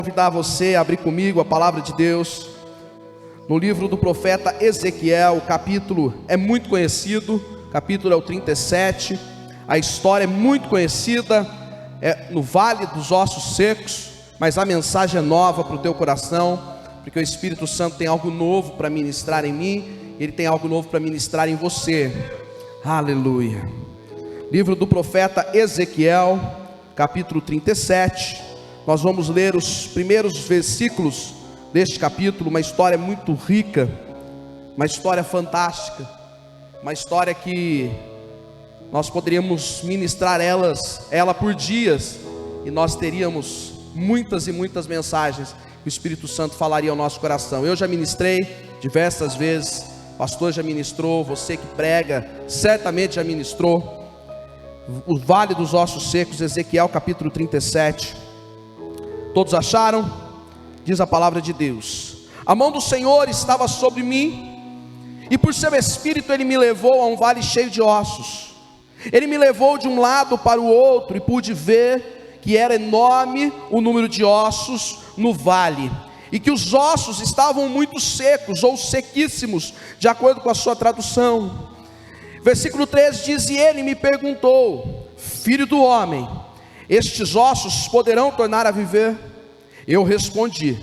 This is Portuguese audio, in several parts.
convidar você a abrir comigo a palavra de Deus no livro do profeta Ezequiel. O capítulo é muito conhecido, o capítulo é o 37. A história é muito conhecida, é no Vale dos Ossos Secos, mas a mensagem é nova para o teu coração, porque o Espírito Santo tem algo novo para ministrar em mim, Ele tem algo novo para ministrar em você. Aleluia. Livro do profeta Ezequiel, capítulo 37. Nós vamos ler os primeiros versículos deste capítulo. Uma história muito rica, uma história fantástica, uma história que nós poderíamos ministrar ela por dias, e nós teríamos muitas e muitas mensagens que o Espírito Santo falaria ao nosso coração. Eu já ministrei diversas vezes, o pastor já ministrou, você que prega certamente já ministrou. O Vale dos Ossos Secos, Ezequiel capítulo 37. Todos acharam? Diz a palavra de Deus: a mão do Senhor estava sobre mim, e por seu Espírito Ele me levou a um vale cheio de ossos. Ele me levou de um lado para o outro, e pude ver que era enorme o número de ossos no vale, e que os ossos estavam muito secos, ou sequíssimos, de acordo com a sua tradução. Versículo 13 diz: e ele me perguntou: filho do homem, estes ossos poderão tornar a viver? Eu respondi: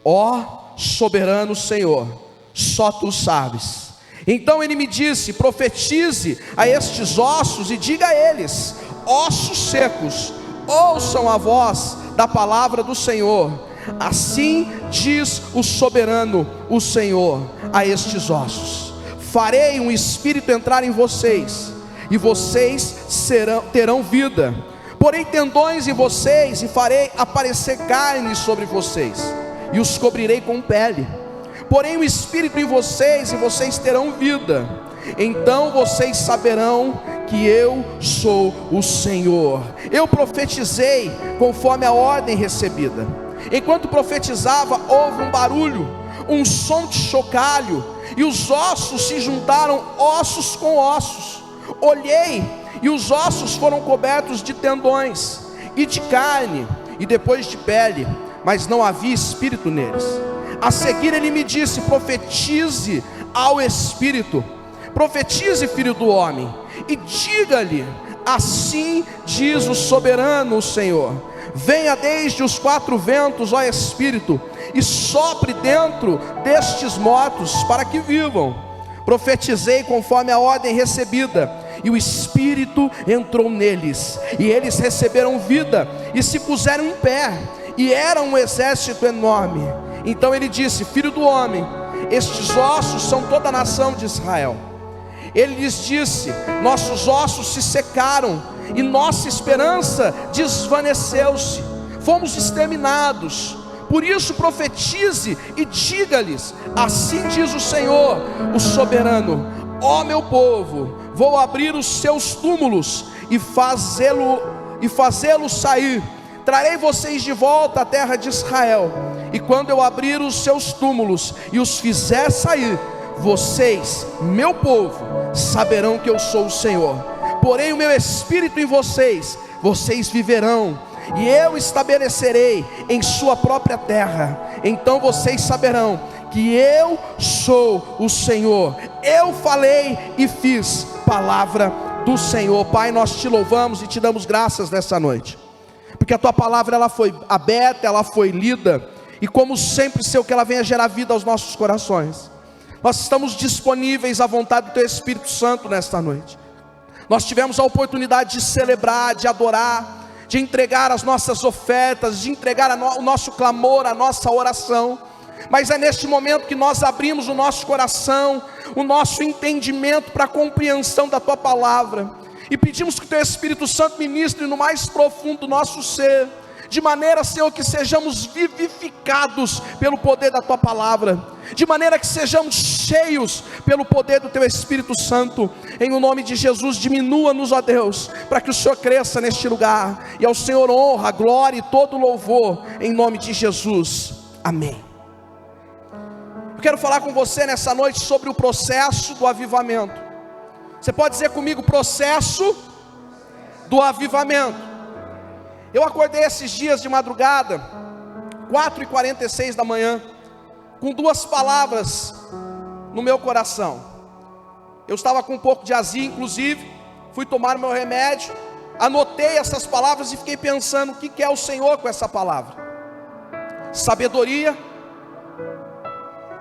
ó soberano Senhor, só tu sabes. Então ele me disse: profetize a estes ossos e diga a eles: ossos secos, ouçam a voz da palavra do Senhor. Assim diz o soberano, o Senhor, a estes ossos: farei um espírito entrar em vocês, e vocês terão vida. Porém tendões em vocês, e farei aparecer carne sobre vocês, e os cobrirei com pele. Porém o espírito em vocês, e vocês terão vida. Então vocês saberão que eu sou o Senhor. Eu profetizei conforme a ordem recebida. Enquanto profetizava, houve um barulho, um som de chocalho, e os ossos se juntaram, ossos com ossos. Olhei, e os ossos foram cobertos de tendões, e de carne, e depois de pele, mas não havia espírito neles. A seguir ele me disse: profetize ao espírito, profetize, filho do homem, e diga-lhe: assim diz o soberano, o Senhor: venha desde os quatro ventos, ó espírito, e sopre dentro destes mortos para que vivam. Profetizei conforme a ordem recebida, e o Espírito entrou neles, e eles receberam vida, e se puseram em pé, e era um exército enorme. Então ele disse: filho do homem, estes ossos são toda a nação de Israel. Ele lhes disse: nossos ossos se secaram, e nossa esperança desvaneceu-se, fomos exterminados. Por isso profetize e diga-lhes: assim diz o Senhor, o soberano: ó meu povo, vou abrir os seus túmulos e fazê-lo sair. Trarei vocês de volta à terra de Israel. E quando eu abrir os seus túmulos e os fizer sair, vocês, meu povo, saberão que eu sou o Senhor. Porém o meu espírito em vocês, vocês viverão, e eu estabelecerei em sua própria terra. Então vocês saberão que eu sou o Senhor. Eu falei e fiz. Palavra do Senhor. Pai, nós te louvamos e te damos graças nessa noite, porque a tua palavra ela foi aberta, ela foi lida, e como sempre, Senhor, que ela venha gerar vida aos nossos corações. Nós estamos disponíveis à vontade do teu Espírito Santo nesta noite. Nós tivemos a oportunidade de celebrar, de adorar, de entregar as nossas ofertas, de entregar o nosso clamor, a nossa oração. Mas é neste momento que nós abrimos o nosso coração, o nosso entendimento para a compreensão da tua palavra, e pedimos que o teu Espírito Santo ministre no mais profundo do nosso ser, de maneira, Senhor, que sejamos vivificados pelo poder da tua palavra, de maneira que sejamos cheios pelo poder do teu Espírito Santo. Em o nome de Jesus, diminua-nos, ó Deus, para que o Senhor cresça neste lugar, e ao Senhor honra, glória e todo louvor, em nome de Jesus, amém. Eu quero falar com você nessa noite sobre o processo do avivamento. Você pode dizer comigo: processo do avivamento. Eu acordei esses dias de madrugada 4h46 da manhã, com duas palavras no meu coração. Eu estava com um pouco de azia, inclusive, fui tomar o meu remédio, anotei essas palavras e fiquei pensando, o que é o Senhor com essa palavra? Sabedoria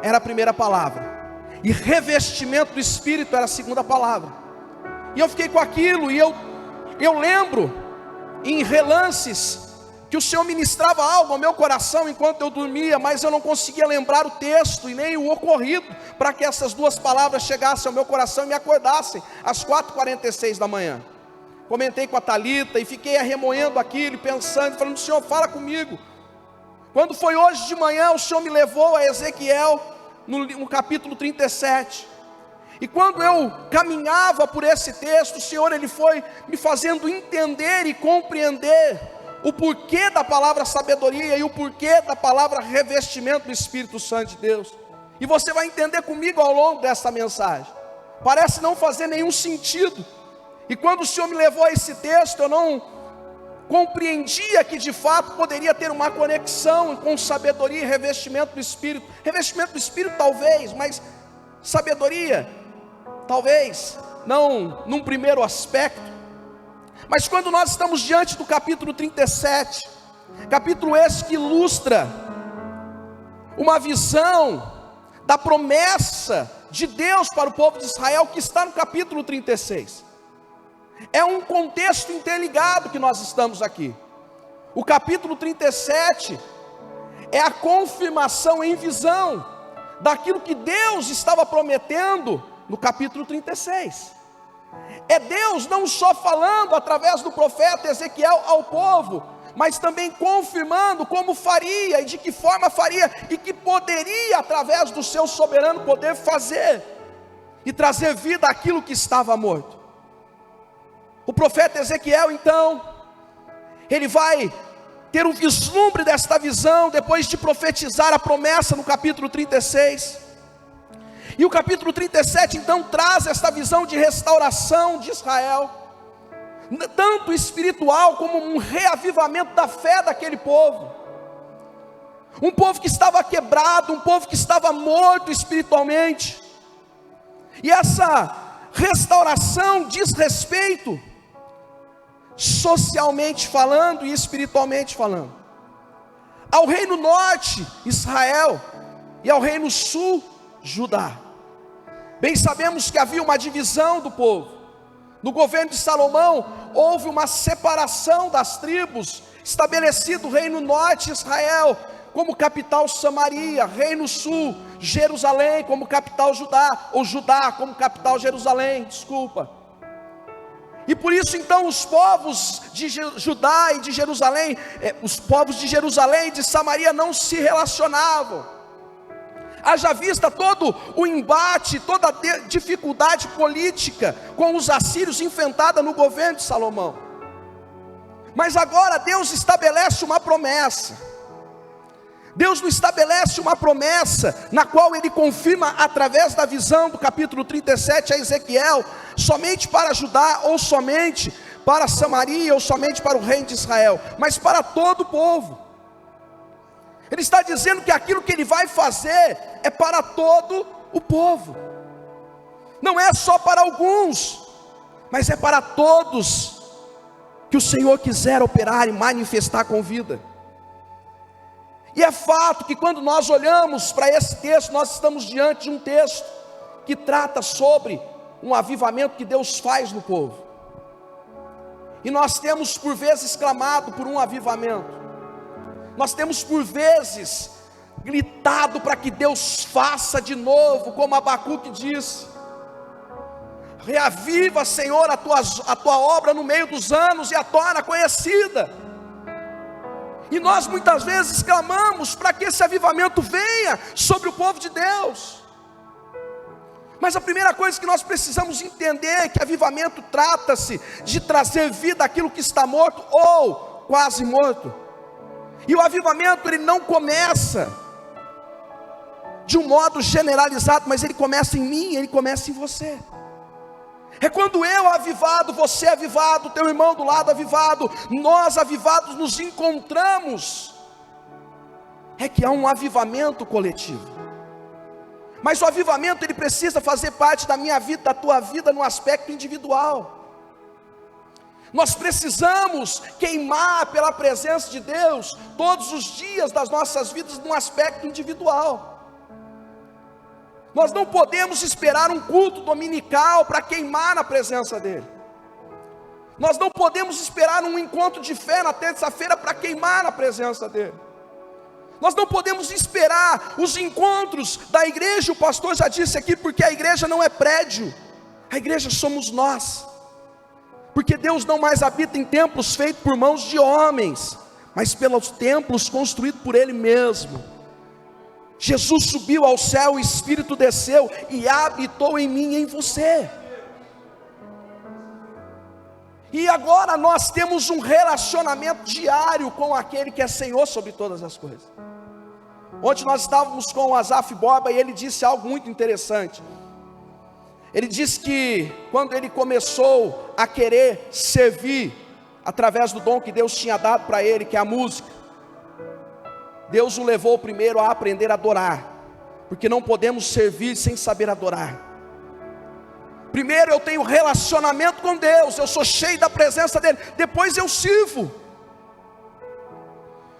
era a primeira palavra, e revestimento do Espírito era a segunda palavra. E eu fiquei com aquilo, e eu lembro, em relances, que o Senhor ministrava algo ao meu coração enquanto eu dormia, mas eu não conseguia lembrar o texto e nem o ocorrido, para que essas duas palavras chegassem ao meu coração e me acordassem, às 4h46 da manhã. Comentei com a Thalita e fiquei remoendo aquilo, pensando, falando, Senhor, fala comigo. Quando foi hoje de manhã, o Senhor me levou a Ezequiel, no capítulo 37, e quando eu caminhava por esse texto, o Senhor, Ele foi me fazendo entender e compreender o porquê da palavra sabedoria e o porquê da palavra revestimento do Espírito Santo de Deus. E você vai entender comigo ao longo dessa mensagem. Parece não fazer nenhum sentido, e quando o Senhor me levou a esse texto, eu não compreendia que de fato poderia ter uma conexão com sabedoria e revestimento do Espírito. Revestimento do Espírito talvez, mas sabedoria talvez não num primeiro aspecto. Mas quando nós estamos diante do capítulo 37, capítulo esse que ilustra uma visão da promessa de Deus para o povo de Israel, que está no capítulo 36. É um contexto interligado que nós estamos aqui. O capítulo 37 é a confirmação em visão daquilo que Deus estava prometendo no capítulo 36. É Deus não só falando através do profeta Ezequiel ao povo, mas também confirmando como faria e de que forma faria, e que poderia através do seu soberano poder fazer e trazer vida àquilo que estava morto. O profeta Ezequiel então, ele vai ter um vislumbre desta visão, depois de profetizar a promessa no capítulo 36, e o capítulo 37 então traz esta visão de restauração de Israel, tanto espiritual como um reavivamento da fé daquele povo, um povo que estava quebrado, um povo que estava morto espiritualmente, e essa restauração diz respeito, socialmente falando e espiritualmente falando, ao reino norte, Israel, e ao reino sul, Judá. Bem sabemos que havia uma divisão do povo. No governo de Salomão, houve uma separação das tribos, estabelecido o reino norte, Israel, como capital Samaria, reino sul, Jerusalém como capital Judá, ou Judá como capital Jerusalém, desculpa. E por isso então os povos de Judá e de Jerusalém, os povos de Jerusalém e de Samaria não se relacionavam. Haja vista todo o embate, toda a dificuldade política com os assírios enfrentada no governo de Salomão. Mas agora Deus estabelece uma promessa. Deus nos estabelece uma promessa, na qual Ele confirma através da visão do capítulo 37 a Ezequiel, somente para Judá, ou somente para Samaria, ou somente para o reino de Israel, mas para todo o povo. Ele está dizendo que aquilo que Ele vai fazer é para todo o povo, não é só para alguns, mas é para todos que o Senhor quiser operar e manifestar com vida. E é fato que quando nós olhamos para esse texto, nós estamos diante de um texto que trata sobre um avivamento que Deus faz no povo. E nós temos por vezes clamado por um avivamento. Nós temos por vezes gritado para que Deus faça de novo, como Abacuque disse: reaviva, Senhor, a tua obra no meio dos anos e a torna conhecida. E nós muitas vezes clamamos para que esse avivamento venha sobre o povo de Deus. Mas a primeira coisa que nós precisamos entender é que avivamento trata-se de trazer vida àquilo que está morto ou quase morto. E o avivamento ele não começa de um modo generalizado, mas ele começa em mim, ele começa em você. É quando eu avivado, você avivado, teu irmão do lado avivado, nós avivados nos encontramos é que há um avivamento coletivo. Mas o avivamento, ele precisa fazer parte da minha vida, da tua vida, no aspecto individual. Nós precisamos queimar pela presença de Deus todos os dias das nossas vidas no aspecto individual. Nós não podemos esperar um culto dominical para queimar na presença dEle. Nós não podemos esperar um encontro de fé na terça-feira para queimar na presença dEle. Nós não podemos esperar os encontros da igreja, o pastor já disse aqui, porque a igreja não é prédio, a igreja somos nós. Porque Deus não mais habita em templos feitos por mãos de homens, mas pelos templos construídos por Ele mesmo. Jesus subiu ao céu, o Espírito desceu e habitou em mim e em você. E agora nós temos um relacionamento diário com aquele que é Senhor sobre todas as coisas. Ontem nós estávamos com o Asaf Borba e ele disse algo muito interessante. Ele disse que quando ele começou a querer servir através do dom que Deus tinha dado para ele, que é a música, Deus o levou primeiro a aprender a adorar, porque não podemos servir sem saber adorar. Primeiro eu tenho relacionamento com Deus, eu sou cheio da presença dEle, depois eu sirvo.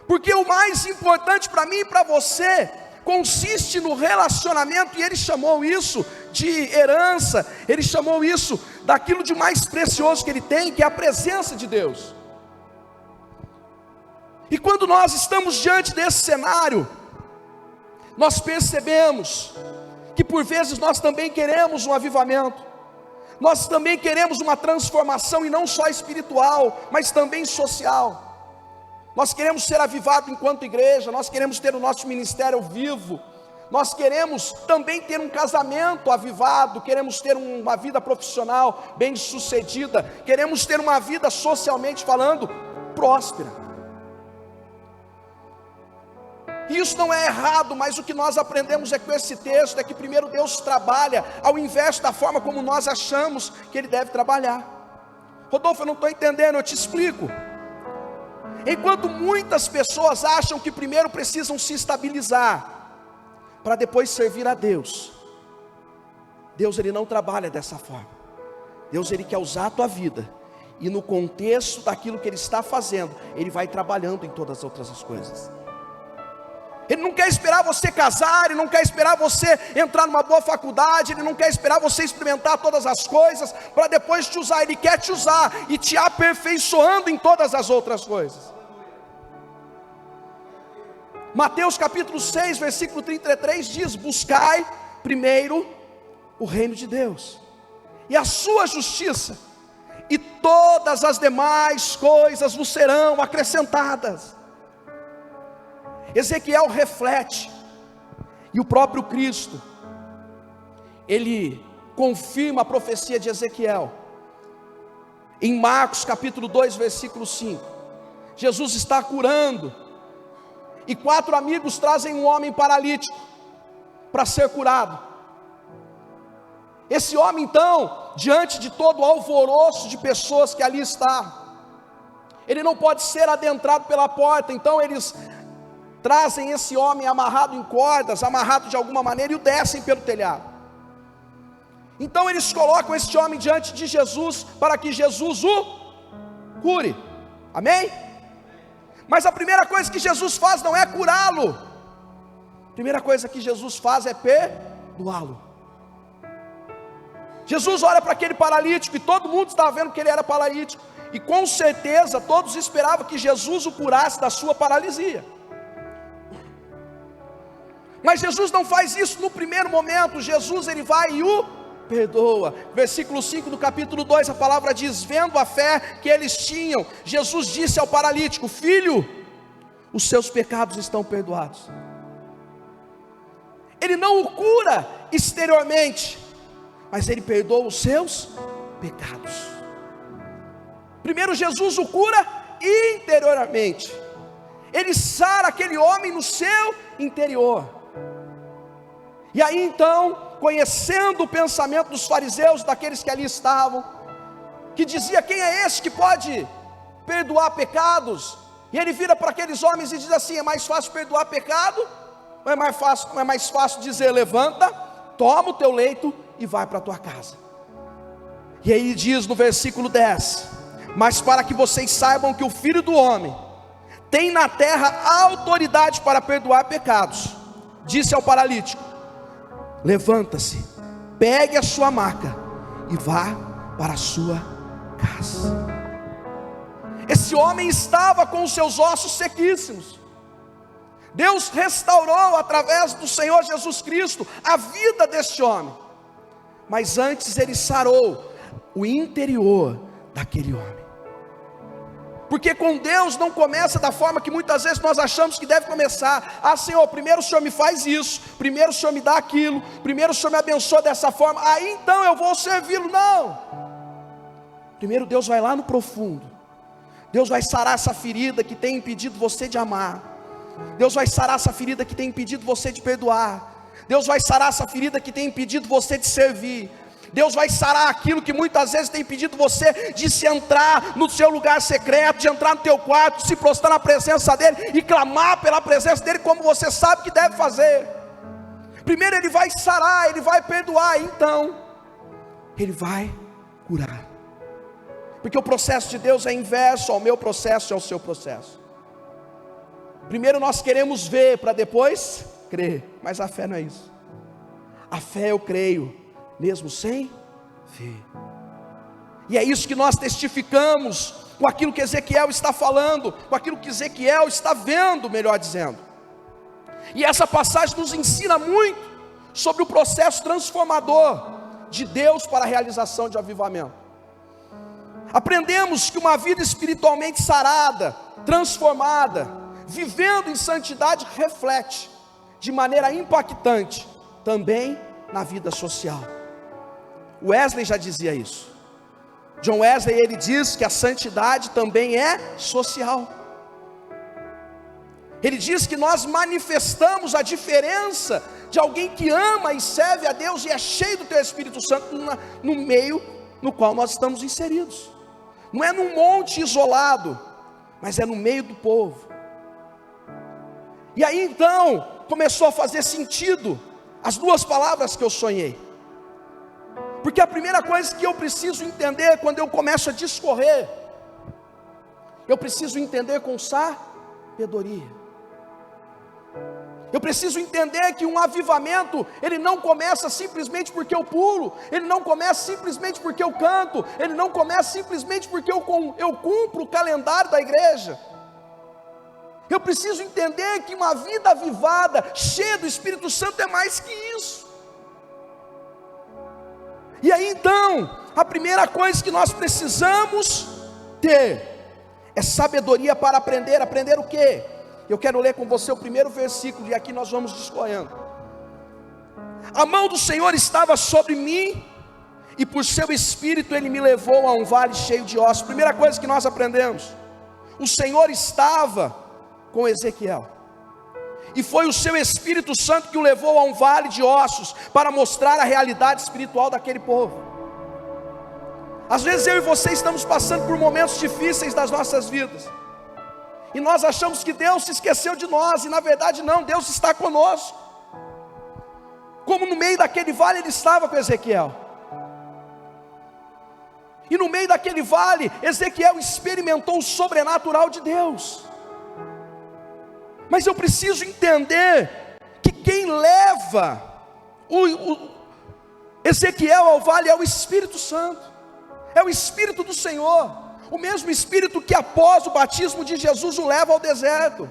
Porque o mais importante para mim e para você consiste no relacionamento, e Ele chamou isso de herança, Ele chamou isso daquilo de mais precioso que Ele tem, que é a presença de Deus. E quando nós estamos diante desse cenário, nós percebemos que por vezes nós também queremos um avivamento, nós também queremos uma transformação, e não só espiritual, mas também social. Nós queremos ser avivados enquanto igreja, nós queremos ter o nosso ministério vivo, nós queremos também ter um casamento avivado, queremos ter uma vida profissional bem sucedida, queremos ter uma vida socialmente falando próspera. Isso não é errado, mas o que nós aprendemos com esse texto é que primeiro Deus trabalha ao invés da forma como nós achamos que Ele deve trabalhar. Rodolfo, eu não estou entendendo, eu te explico. Enquanto muitas pessoas acham que primeiro precisam se estabilizar para depois servir a Deus, Deus Ele não trabalha dessa forma. Deus Ele quer usar a tua vida, e no contexto daquilo que Ele está fazendo, Ele vai trabalhando em todas as outras coisas. Ele não quer esperar você casar, Ele não quer esperar você entrar numa boa faculdade, Ele não quer esperar você experimentar todas as coisas para depois te usar. Ele quer te usar e te aperfeiçoando em todas as outras coisas. Mateus capítulo 6, versículo 33 diz: buscai primeiro o reino de Deus e a sua justiça, e todas as demais coisas vos serão acrescentadas. Ezequiel reflete, e o próprio Cristo, Ele confirma a profecia de Ezequiel, em Marcos capítulo 2, versículo 5, Jesus está curando, e 4 amigos trazem um homem paralítico, para ser curado. Esse homem então, diante de todo o alvoroço de pessoas que ali está, ele não pode ser adentrado pela porta, então eles trazem esse homem amarrado em cordas, amarrado de alguma maneira, e o descem pelo telhado. Então eles colocam esse homem diante de Jesus, para que Jesus o cure, amém? Mas a primeira coisa que Jesus faz não é curá-lo, a primeira coisa que Jesus faz é perdoá-lo. Jesus olha para aquele paralítico, e todo mundo estava vendo que ele era paralítico, e com certeza todos esperavam que Jesus o curasse da sua paralisia. Mas Jesus não faz isso no primeiro momento. Jesus ele vai e o perdoa. Versículo 5 do capítulo 2, a palavra diz: vendo a fé que eles tinham, Jesus disse ao paralítico: filho, os seus pecados estão perdoados. Ele não o cura exteriormente, mas ele perdoa os seus pecados. Primeiro Jesus o cura interiormente, ele sara aquele homem no seu interior. E aí então, conhecendo o pensamento dos fariseus, daqueles que ali estavam, que dizia: quem é esse que pode perdoar pecados? E ele vira para aqueles homens e diz assim: é mais fácil perdoar pecado? Ou é mais fácil dizer: levanta, toma o teu leito e vai para a tua casa? E aí diz no versículo 10: mas para que vocês saibam que o Filho do Homem tem na terra autoridade para perdoar pecados, disse ao paralítico: levanta-se, pegue a sua maca e vá para a sua casa. Esse homem estava com os seus ossos sequíssimos. Deus restaurou através do Senhor Jesus Cristo a vida deste homem, mas antes ele sarou o interior daquele homem. Porque com Deus não começa da forma que muitas vezes nós achamos que deve começar. Ah, Senhor, primeiro o Senhor me faz isso, primeiro o Senhor me dá aquilo, primeiro o Senhor me abençoa dessa forma, aí então eu vou servi-lo. Não. Primeiro Deus vai lá no profundo. Deus vai sarar essa ferida que tem impedido você de amar. Deus vai sarar essa ferida que tem impedido você de perdoar. Deus vai sarar essa ferida que tem impedido você de servir. Deus vai sarar aquilo que muitas vezes tem impedido você de se entrar no seu lugar secreto, de entrar no teu quarto, de se prostrar na presença dEle e clamar pela presença dEle como você sabe que deve fazer. Primeiro Ele vai sarar, Ele vai perdoar, então Ele vai curar. Porque o processo de Deus é inverso ao meu processo e ao seu processo. Primeiro nós queremos ver para depois crer, mas a fé não é isso. A fé eu creio mesmo sem ver. E é isso que nós testificamos com aquilo que Ezequiel está falando, com aquilo que Ezequiel está vendo, melhor dizendo. E essa passagem nos ensina muito sobre o processo transformador de Deus para a realização de avivamento. Aprendemos que uma vida espiritualmente sarada, transformada, vivendo em santidade, reflete de maneira impactante também na vida social. Wesley já dizia isso. John Wesley, ele diz que a santidade também é social. Ele diz que nós manifestamos a diferença de alguém que ama e serve a Deus e é cheio do teu Espírito Santo no meio no qual nós estamos inseridos. Não é num monte isolado, mas é no meio do povo. E aí então começou a fazer sentido as duas palavras que eu sonhei. Porque a primeira coisa que eu preciso entender quando eu começo a discorrer, eu preciso entender com sabedoria. Eu preciso entender que um avivamento, ele não começa simplesmente porque eu pulo, ele não começa simplesmente porque eu canto, ele não começa simplesmente porque eu cumpro o calendário da igreja. Eu preciso entender que uma vida avivada, cheia do Espírito Santo, é mais que isso. E aí então, a primeira coisa que nós precisamos ter é sabedoria para aprender. Aprender o quê? Eu quero ler com você o primeiro versículo e aqui nós vamos discorrendo. A mão do Senhor estava sobre mim e por seu Espírito Ele me levou a um vale cheio de ossos. Primeira coisa que nós aprendemos: o Senhor estava com Ezequiel, e foi o seu Espírito Santo que o levou a um vale de ossos, para mostrar a realidade espiritual daquele povo. Às vezes eu e você estamos passando por momentos difíceis das nossas vidas, e nós achamos que Deus se esqueceu de nós, e na verdade não, Deus está conosco. Como no meio daquele vale Ele estava com Ezequiel, e no meio daquele vale Ezequiel experimentou o sobrenatural de Deus. Mas eu preciso entender que quem leva Ezequiel ao vale é o Espírito Santo, é o Espírito do Senhor, o mesmo Espírito que após o batismo de Jesus o leva ao deserto.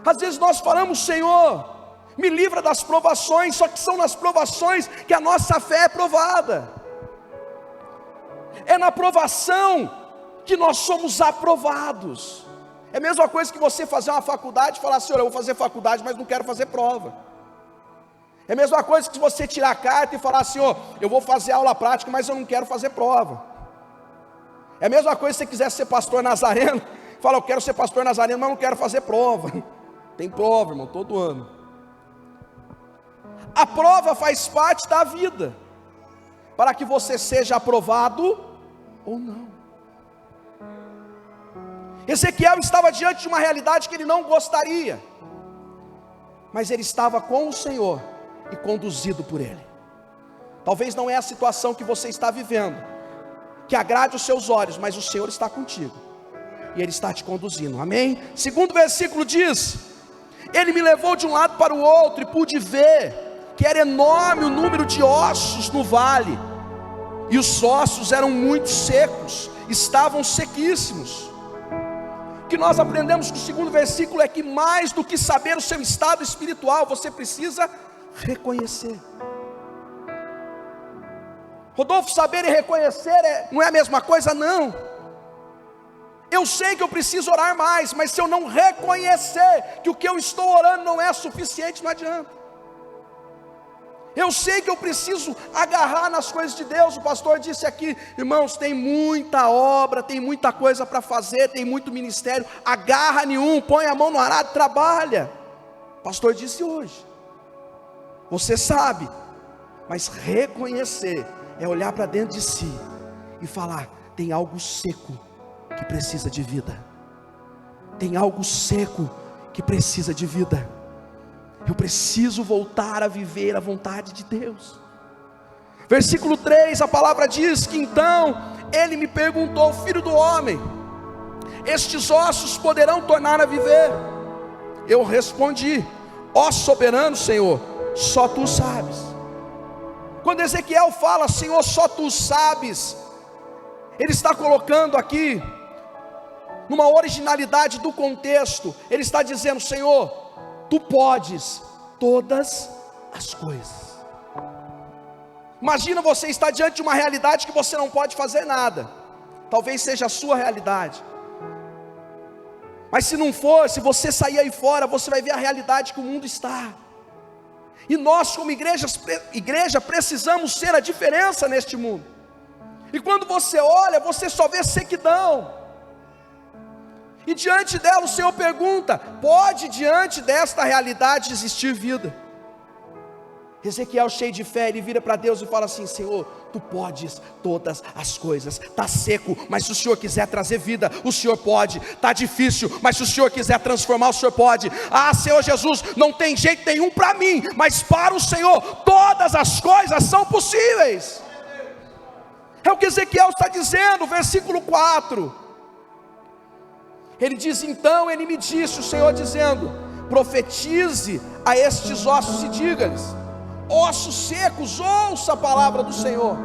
Às vezes nós falamos: Senhor, me livra das provações, só que são nas provações que a nossa fé é provada. É na provação que nós somos aprovados. É a mesma coisa que você fazer uma faculdade e falar: Senhor, eu vou fazer faculdade, mas não quero fazer prova. É a mesma coisa que você tirar a carta e falar: Senhor, eu vou fazer aula prática, mas eu não quero fazer prova. É a mesma coisa se você quiser ser pastor nazareno, fala: eu quero ser pastor nazareno, mas não quero fazer prova. Tem prova, irmão, todo ano. A prova faz parte da vida, para que você seja aprovado ou não. Ezequiel estava diante de uma realidade que ele não gostaria, mas ele estava com o Senhor e conduzido por Ele. Talvez não é a situação que você está vivendo que agrade os seus olhos, mas o Senhor está contigo e Ele está te conduzindo, amém? Segundo versículo diz: Ele me levou de um lado para o outro e pude ver que era enorme o número de ossos no vale, e os ossos eram muito secos, estavam sequíssimos. O que nós aprendemos com o segundo versículo é que mais do que saber o seu estado espiritual, você precisa reconhecer. Rodolfo, saber e reconhecer não é a mesma coisa? Não. Eu sei que eu preciso orar mais, mas se eu não reconhecer que o que eu estou orando não é suficiente, não adianta. Eu sei que eu preciso agarrar nas coisas de Deus. O pastor disse aqui: irmãos, tem muita obra, tem muita coisa para fazer, tem muito ministério. Agarra nenhum, põe a mão no arado, trabalha. O pastor disse hoje. Você sabe, mas reconhecer é olhar para dentro de si e falar: tem algo seco que precisa de vida. Tem algo seco que precisa de vida. Eu preciso voltar a viver a vontade de Deus. Versículo 3, a palavra diz que então ele me perguntou: filho do homem, estes ossos poderão tornar a viver? Eu respondi: ó soberano Senhor, só tu sabes. Quando Ezequiel fala: Senhor, só tu sabes, ele está colocando aqui, numa originalidade do contexto, ele está dizendo: Senhor, tu podes todas as coisas. Imagina você estar diante de uma realidade que você não pode fazer nada. Talvez seja a sua realidade, mas se não for, se você sair aí fora, você vai ver a realidade que o mundo está. E nós como igreja precisamos ser a diferença neste mundo. E quando você olha, você só vê sequidão. E diante dela o Senhor pergunta: pode diante desta realidade existir vida? Ezequiel, cheio de fé, ele vira para Deus e fala assim: Senhor, tu podes todas as coisas. Está seco, mas se o Senhor quiser trazer vida, o Senhor pode. Está difícil, mas se o Senhor quiser transformar, o Senhor pode. Ah, Senhor Jesus, não tem jeito nenhum para mim, mas para o Senhor todas as coisas são possíveis. É o que Ezequiel está dizendo, versículo 4. Ele diz: então ele me disse, o Senhor dizendo: profetize a estes ossos e diga-lhes: ossos secos, ouça a palavra do Senhor.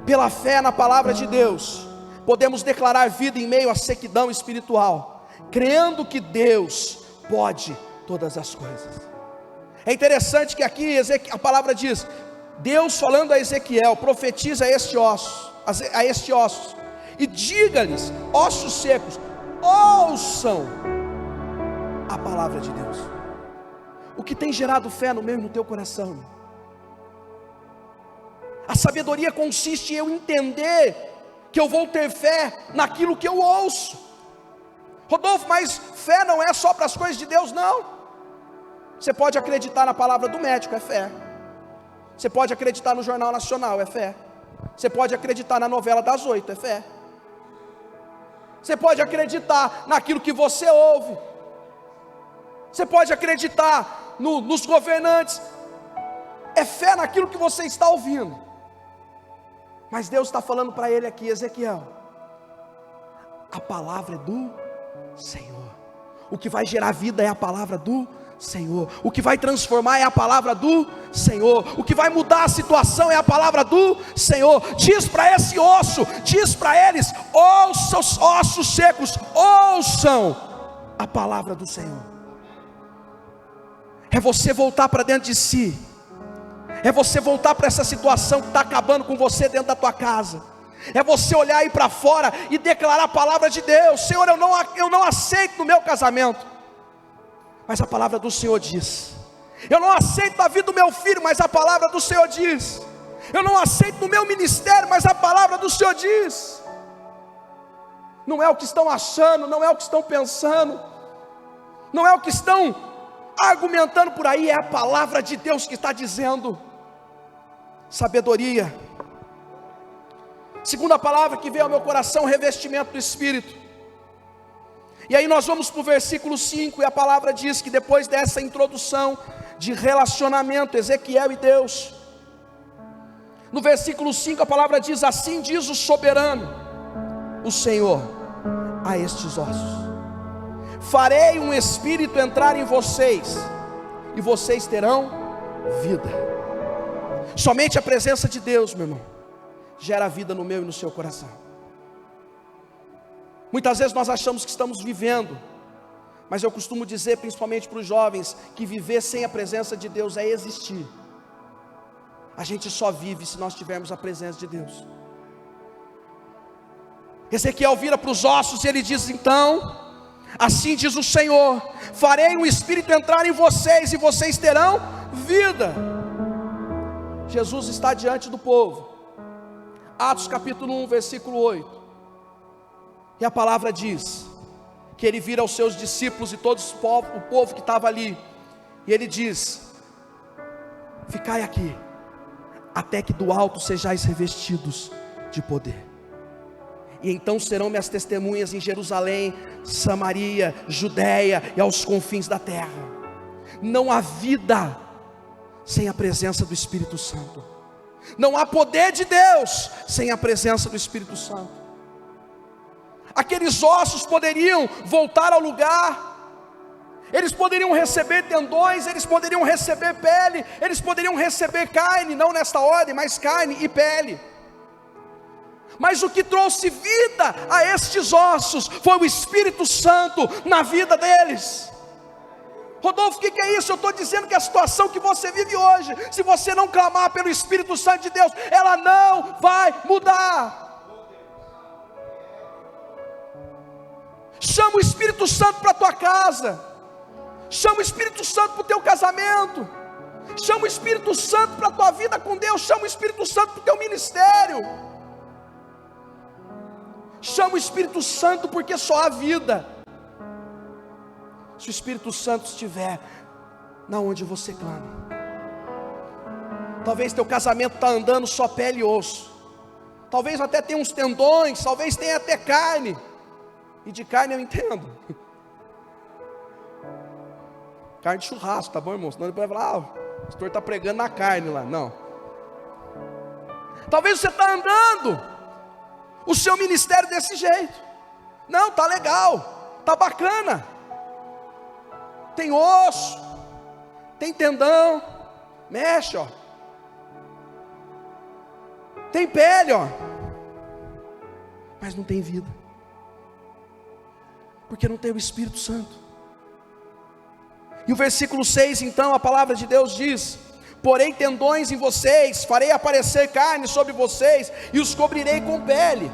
Pela fé na palavra de Deus, podemos declarar vida em meio à sequidão espiritual, crendo que Deus pode todas as coisas. É interessante que aqui a palavra diz, Deus falando a Ezequiel: profetiza a este ossos, e diga-lhes, ossos secos, ouçam a palavra de Deus. O que tem gerado fé no meu e no teu coração? A sabedoria consiste em eu entender que eu vou ter fé naquilo que eu ouço. Rodolfo, mas fé não é só para as coisas de Deus, não. Você pode acreditar na palavra do médico, é fé. Você pode acreditar no Jornal Nacional, é fé. Você pode acreditar na novela das 8, é fé. Você pode acreditar naquilo que você ouve. Você pode acreditar nos governantes. É fé naquilo que você está ouvindo. Mas Deus está falando para ele aqui: Ezequiel, a palavra é do Senhor. O que vai gerar vida é a palavra do Senhor. O que vai transformar é a palavra do Senhor. O que vai mudar a situação é a palavra do Senhor. Diz para esse osso, diz para eles: ouçam os ossos secos, ouçam a palavra do Senhor. É você voltar para dentro de si. É você voltar para essa situação que está acabando com você dentro da tua casa. É você olhar aí para fora e declarar a palavra de Deus: Senhor, eu não aceito no meu casamento, mas a palavra do Senhor diz. Eu não aceito na vida do meu filho, mas a palavra do Senhor diz. Eu não aceito no meu ministério, mas a palavra do Senhor diz. Não é o que estão achando, não é o que estão pensando, não é o que estão argumentando por aí, é a palavra de Deus que está dizendo. Sabedoria. Segunda palavra que veio ao meu coração: revestimento do Espírito. E aí nós vamos para o versículo 5, e a palavra diz que depois dessa introdução de relacionamento, Ezequiel e Deus, no versículo 5 a palavra diz: assim diz o soberano, o Senhor, a estes ossos: farei um espírito entrar em vocês, e vocês terão vida. Somente a presença de Deus, meu irmão, gera vida no meu e no seu coração. Muitas vezes nós achamos que estamos vivendo, mas eu costumo dizer, principalmente para os jovens, que viver sem a presença de Deus é existir. A gente só vive se nós tivermos a presença de Deus. Ezequiel vira para os ossos e ele diz: então, assim diz o Senhor, farei um espírito entrar em vocês, e vocês terão vida. Jesus está diante do povo, Atos capítulo 1, versículo 8, e a palavra diz que ele vira aos seus discípulos e todos o povo que estava ali, e ele diz: ficai aqui, até que do alto sejais revestidos de poder. E então serão minhas testemunhas em Jerusalém, Samaria, Judeia e aos confins da terra. Não há vida sem a presença do Espírito Santo. Não há poder de Deus sem a presença do Espírito Santo. Aqueles ossos poderiam voltar ao lugar, eles poderiam receber tendões, eles poderiam receber pele, eles poderiam receber carne, não nesta ordem, mas carne e pele. Mas o que trouxe vida a estes ossos foi o Espírito Santo na vida deles. Rodolfo, o que é isso? Eu estou dizendo que a situação que você vive hoje, se você não clamar pelo Espírito Santo de Deus, ela não vai mudar. Chama o Espírito Santo para a tua casa, chama o Espírito Santo para o teu casamento, chama o Espírito Santo para a tua vida com Deus, chama o Espírito Santo para o teu ministério, chama o Espírito Santo, porque só há vida se o Espírito Santo estiver na onde você clama. Talvez teu casamento está andando só pele e osso, talvez até tenha uns tendões, talvez tenha até carne, e de carne eu entendo, carne de churrasco, tá bom, irmão? Senão ele vai falar: o pastor está pregando na carne lá. Não, talvez você está andando o seu ministério desse jeito. Não, tá legal, tá bacana, tem osso, tem tendão, mexe, ó, tem pele, ó, mas não tem vida, porque não tem o Espírito Santo. E o versículo 6, então, a palavra de Deus diz: porém tendões em vocês, farei aparecer carne sobre vocês, e os cobrirei com pele.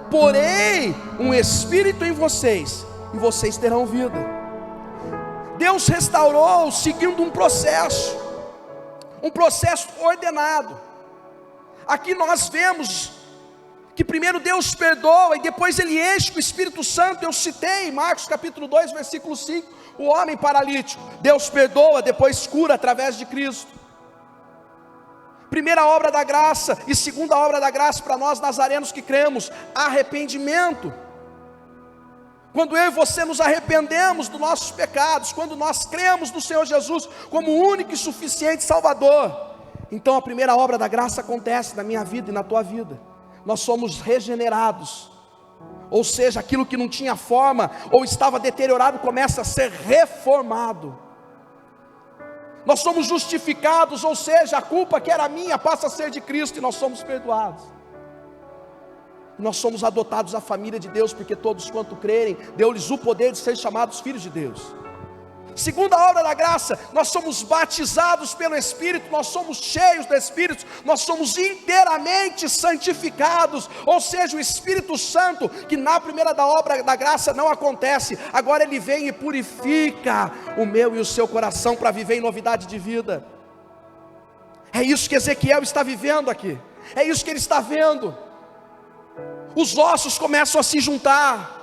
Porém um espírito em vocês, e vocês terão vida. Deus restaurou seguindo um processo ordenado. Aqui nós vemos que primeiro Deus perdoa, e depois Ele enche com o Espírito Santo. Eu citei Marcos capítulo 2, versículo 5, o homem paralítico. Deus perdoa, depois cura através de Cristo. Primeira obra da graça e segunda obra da graça para nós nazarenos que cremos: arrependimento. Quando eu e você nos arrependemos dos nossos pecados, quando nós cremos no Senhor Jesus como o único e suficiente Salvador, então a primeira obra da graça acontece na minha vida e na tua vida. Nós somos regenerados, ou seja, aquilo que não tinha forma ou estava deteriorado começa a ser reformado. Nós somos justificados, ou seja, a culpa que era minha passa a ser de Cristo, e nós somos perdoados. Nós somos adotados à família de Deus, porque todos quanto crerem, deu-lhes o poder de ser chamados filhos de Deus. Segunda obra da graça, nós somos batizados pelo Espírito, nós somos cheios do Espírito, nós somos inteiramente santificados, ou seja, o Espírito Santo, que na primeira da obra da graça não acontece, agora Ele vem e purifica o meu e o seu coração para viver em novidade de vida. É isso que Ezequiel está vivendo aqui, é isso que ele está vendo. Os ossos começam a se juntar.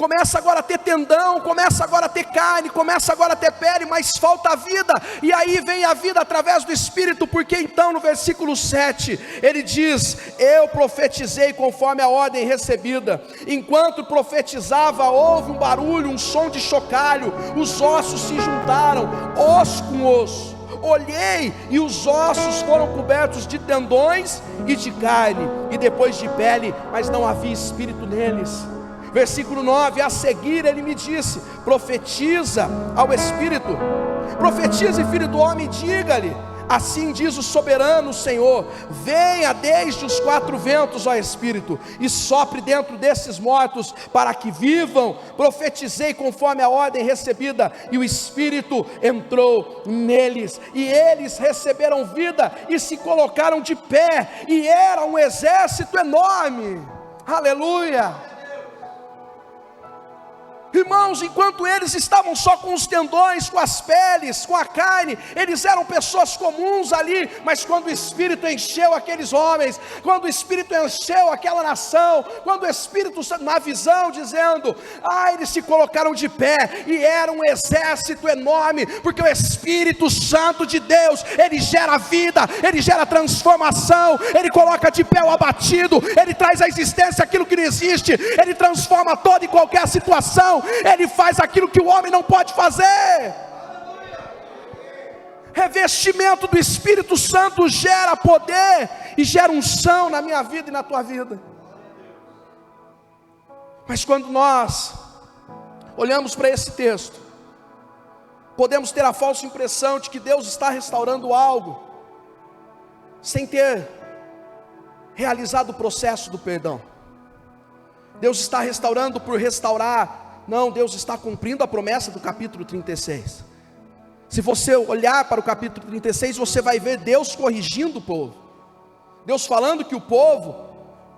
começa agora a ter tendão, começa agora a ter carne, começa agora a ter pele, mas falta a vida, e aí vem a vida através do Espírito, porque então no versículo 7, ele diz: eu profetizei conforme a ordem recebida. Enquanto profetizava, houve um barulho, um som de chocalho, os ossos se juntaram, osso com osso. Olhei e os ossos foram cobertos de tendões e de carne, e depois de pele, mas não havia espírito neles. Versículo 9, a seguir ele me disse: profetiza ao Espírito, profetize, filho do homem, diga-lhe: assim diz o soberano Senhor, venha desde os 4 ventos, ó Espírito, e sopre dentro desses mortos, para que vivam. Profetizei conforme a ordem recebida, e o Espírito entrou neles, e eles receberam vida, e se colocaram de pé, e era um exército enorme. Aleluia! Irmãos, enquanto eles estavam só com os tendões, com as peles, com a carne, eles eram pessoas comuns ali, mas quando o Espírito encheu aqueles homens, quando o Espírito encheu aquela nação, quando o Espírito, na visão, dizendo, eles se colocaram de pé, e era um exército enorme, porque o Espírito Santo de Deus, ele gera vida, ele gera transformação, ele coloca de pé o abatido, ele traz à existência aquilo que não existe, ele transforma toda e qualquer situação, ele faz aquilo que o homem não pode fazer. Revestimento do Espírito Santo gera poder e gera unção na minha vida e na tua vida. Mas quando nós olhamos para esse texto, podemos ter a falsa impressão de que Deus está restaurando algo sem ter realizado o processo do perdão. Deus está restaurando por restaurar. Não, Deus está cumprindo a promessa do capítulo 36. Se você olhar para o capítulo 36, você vai ver Deus corrigindo o povo, Deus falando que o povo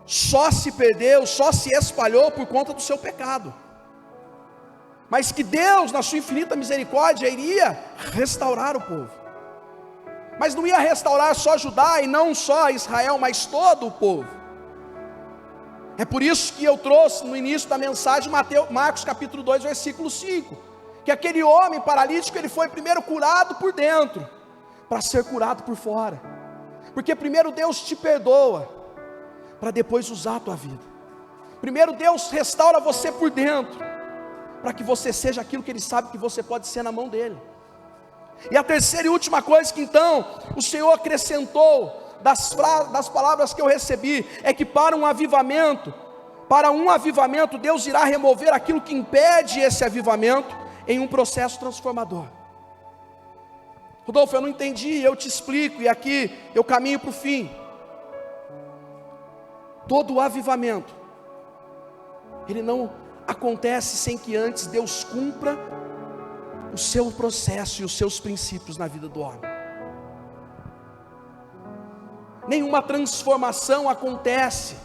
só se perdeu, só se espalhou por conta do seu pecado, mas que Deus, na sua infinita misericórdia, iria restaurar o povo. Mas não ia restaurar só Judá, e não só Israel, mas todo o povo. É por isso que eu trouxe no início da mensagem Marcos capítulo 2, versículo 5, que aquele homem paralítico, ele foi primeiro curado por dentro, para ser curado por fora, porque primeiro Deus te perdoa, para depois usar a tua vida. Primeiro Deus restaura você por dentro, para que você seja aquilo que Ele sabe que você pode ser na mão dEle. E a terceira e última coisa que então o Senhor acrescentou das palavras que eu recebi, é que para um avivamento, Deus irá remover aquilo que impede esse avivamento em um processo transformador. Rodolfo, eu não entendi, eu te explico, e aqui eu caminho para o fim. Todo o avivamento, ele não acontece sem que antes Deus cumpra o seu processo e os seus princípios na vida do homem. Nenhuma transformação acontece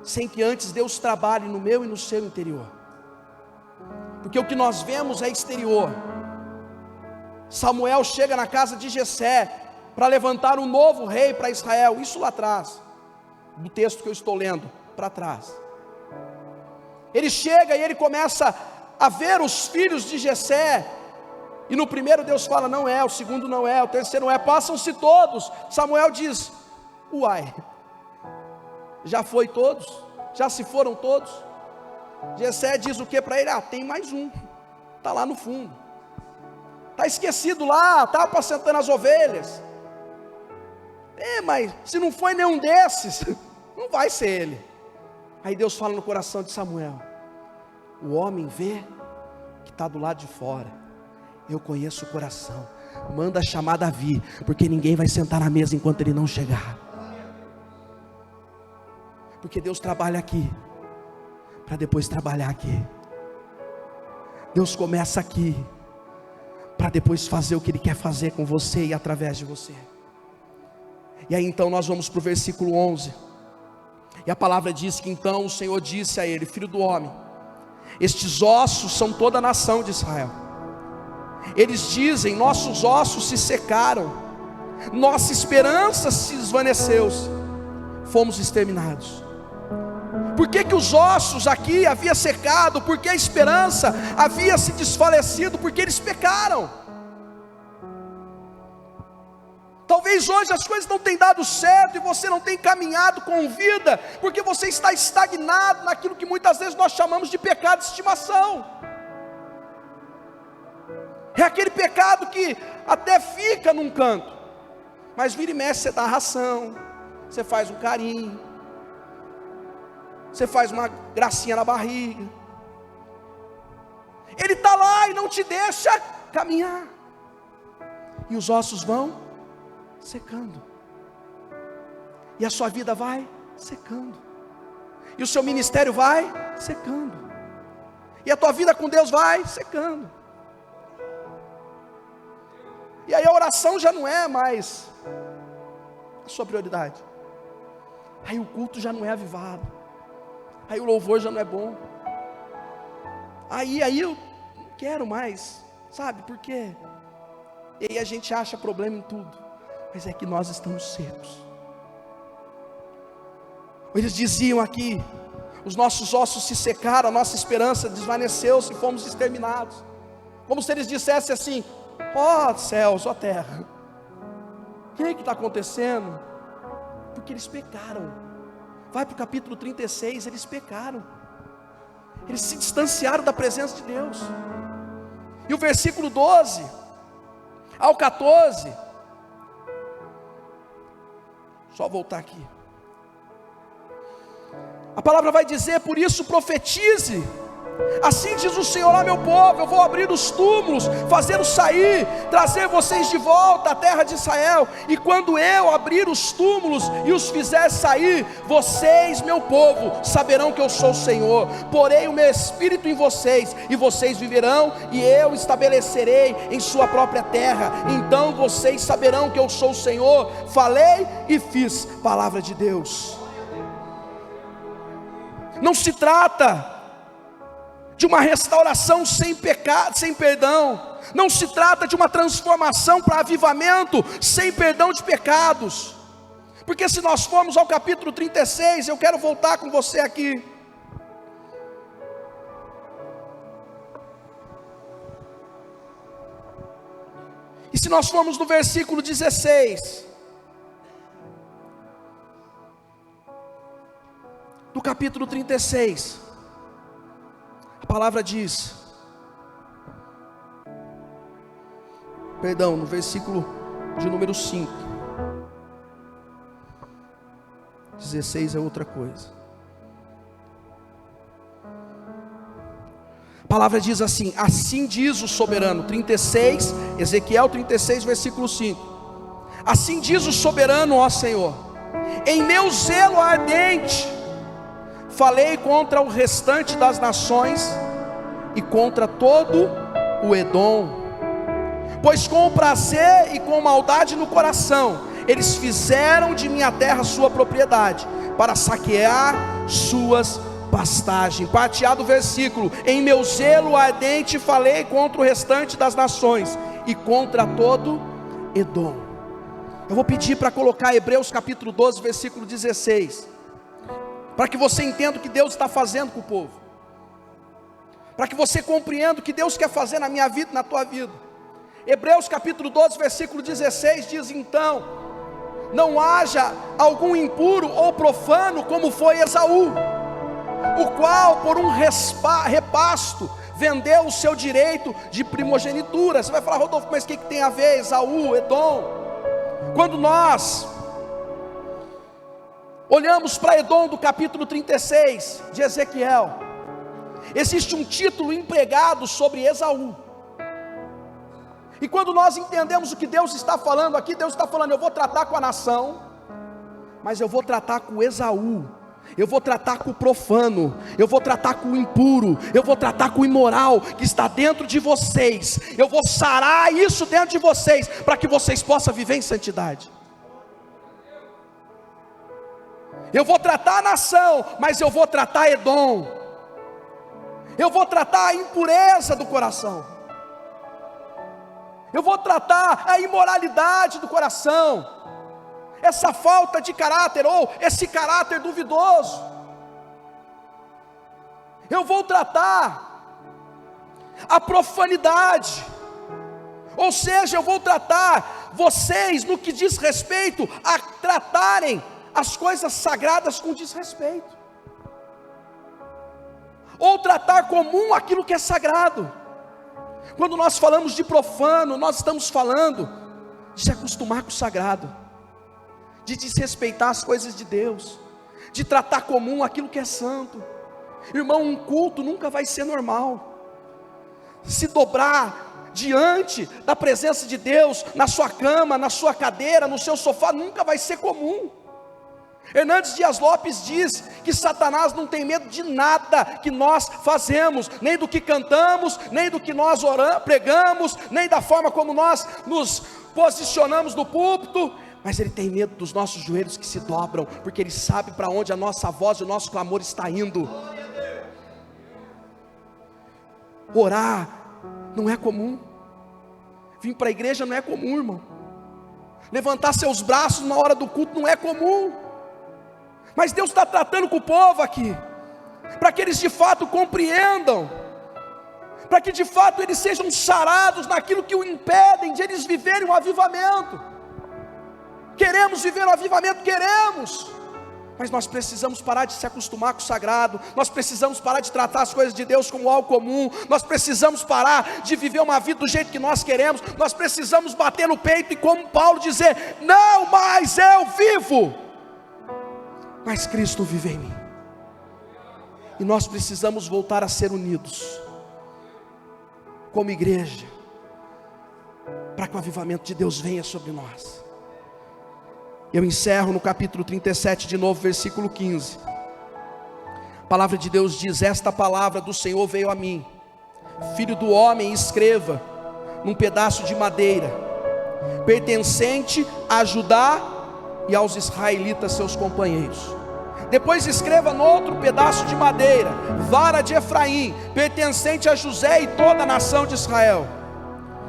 sem que antes Deus trabalhe no meu e no seu interior, porque o que nós vemos é exterior. Samuel chega na casa de Jessé para levantar um novo rei para Israel, isso lá atrás, do texto que eu estou lendo, para trás. Ele chega e ele começa a ver os filhos de Jessé, e no primeiro Deus fala, não é, o segundo não é, o terceiro não é, passam-se todos. Samuel diz, uai, já foi todos? Já se foram todos? Jessé diz o que para ele? Tem mais um, está lá no fundo, está esquecido lá, está apacentando as ovelhas. Mas se não foi nenhum desses, não vai ser ele. Aí Deus fala no coração de Samuel, o homem vê que está do lado de fora, eu conheço o coração, manda chamar Davi, porque ninguém vai sentar na mesa enquanto ele não chegar. Porque Deus trabalha aqui, para depois trabalhar aqui. Deus começa aqui, para depois fazer o que Ele quer fazer com você e através de você. E aí então nós vamos para o versículo 11, e a palavra diz que então o Senhor disse a ele, filho do homem, estes ossos são toda a nação de Israel. Eles dizem, nossos ossos se secaram, nossa esperança se esvaneceu, fomos exterminados. Por que que os ossos aqui havia secado? Por que a esperança havia se desfalecido? Porque eles pecaram. Talvez hoje as coisas não tenham dado certo e você não tem caminhado com vida, porque você está estagnado naquilo que muitas vezes nós chamamos de pecado de estimação. É aquele pecado que até fica num canto, mas vira e mexe, você dá ração, você faz um carinho, você faz uma gracinha na barriga. Ele está lá e não te deixa caminhar, e os ossos vão secando, e a sua vida vai secando, e o seu ministério vai secando, e a tua vida com Deus vai secando. E aí a oração já não é mais a sua prioridade, aí o culto já não é avivado, aí o louvor já não é bom, aí eu não quero mais, sabe por quê? E aí a gente acha problema em tudo, mas é que nós estamos secos. Eles diziam aqui: os nossos ossos se secaram, a nossa esperança desvaneceu-se, fomos exterminados. Como se eles dissessem assim: ó céus, ó terra, o que está acontecendo? Porque eles pecaram. Vai para o capítulo 36, eles pecaram, eles se distanciaram da presença de Deus. E o versículo 12 ao 14, só voltar aqui, a palavra vai dizer: por isso profetize, assim diz o Senhor a meu povo, eu vou abrir os túmulos, fazê-los sair, trazer vocês de volta à terra de Israel, e quando eu abrir os túmulos e os fizer sair, vocês, meu povo, saberão que eu sou o Senhor. Porei o meu espírito em vocês, e vocês viverão, e eu estabelecerei em sua própria terra, então vocês saberão que eu sou o Senhor. Falei e fiz. Palavra de Deus. Não se trata de uma restauração sem pecado, sem perdão. Não se trata de uma transformação para avivamento sem perdão de pecados. Porque se nós formos ao capítulo 36, eu quero voltar com você aqui. E se nós formos no versículo 16 do capítulo 36, a palavra diz, no versículo de número 5, 16 é outra coisa. A palavra diz assim: assim diz o soberano, 36, Ezequiel 36, versículo 5. Assim diz o soberano, ó Senhor: em meu zelo ardente falei contra o restante das nações e contra todo o Edom, pois com prazer e com maldade no coração eles fizeram de minha terra sua propriedade, para saquear suas pastagens. Parte A do versículo: em meu zelo ardente falei contra o restante das nações e contra todo Edom. Eu vou pedir para colocar Hebreus capítulo 12, versículo 16, para que você entenda o que Deus está fazendo com o povo, para que você compreenda o que Deus quer fazer na minha vida e na tua vida. Hebreus capítulo 12, versículo 16 diz: então, não haja algum impuro ou profano como foi Esaú, o qual por um repasto vendeu o seu direito de primogenitura. Você vai falar: Rodolfo, mas o que tem a ver Esaú, Edom? Quando nós olhamos para Edom do capítulo 36 de Ezequiel, existe um título empregado sobre Esaú. E quando nós entendemos o que Deus está falando aqui, Deus está falando: eu vou tratar com a nação, mas eu vou tratar com Esaú, eu vou tratar com o profano, eu vou tratar com o impuro, eu vou tratar com o imoral que está dentro de vocês. Eu vou sarar isso dentro de vocês, para que vocês possam viver em santidade. Eu vou tratar a nação, mas eu vou tratar Edom. Eu vou tratar a impureza do coração, eu vou tratar a imoralidade do coração, essa falta de caráter, ou esse caráter duvidoso. eu vou tratar a profanidade, ou seja, eu vou tratar vocês no que diz respeito a tratarem as coisas sagradas com desrespeito, ou tratar comum aquilo que é sagrado. Quando nós falamos de profano, nós estamos falando de se acostumar com o sagrado, de desrespeitar as coisas de Deus, de tratar comum aquilo que é santo. Irmão, um culto nunca vai ser normal. Se dobrar diante da presença de Deus, na sua cama, na sua cadeira, no seu sofá, nunca vai ser comum. Hernandes Dias Lopes diz que Satanás não tem medo de nada que nós fazemos, nem do que cantamos, nem do que nós pregamos, nem da forma como nós nos posicionamos no púlpito, mas ele tem medo dos nossos joelhos que se dobram, porque ele sabe para onde a nossa voz e o nosso clamor está indo. Orar não é comum, vir para a igreja não é comum, irmão, levantar seus braços na hora do culto não é comum, mas Deus está tratando com o povo aqui, para que eles de fato compreendam, para que de fato eles sejam sarados naquilo que o impedem de eles viverem o avivamento. Queremos viver o avivamento, queremos, mas nós precisamos parar de se acostumar com o sagrado, nós precisamos parar de tratar as coisas de Deus como algo comum, nós precisamos parar de viver uma vida do jeito que nós queremos, nós precisamos bater no peito e como Paulo dizer, não mais eu vivo, mas Cristo vive em mim. E nós precisamos voltar a ser unidos como igreja, para que o avivamento de Deus venha sobre nós. Eu encerro no capítulo 37 de novo, versículo 15. A palavra de Deus diz: esta palavra do Senhor veio a mim, filho do homem, escreva num pedaço de madeira, pertencente a Judá e aos israelitas seus companheiros. Depois escreva no outro pedaço de madeira, vara de Efraim, pertencente a José e toda a nação de Israel,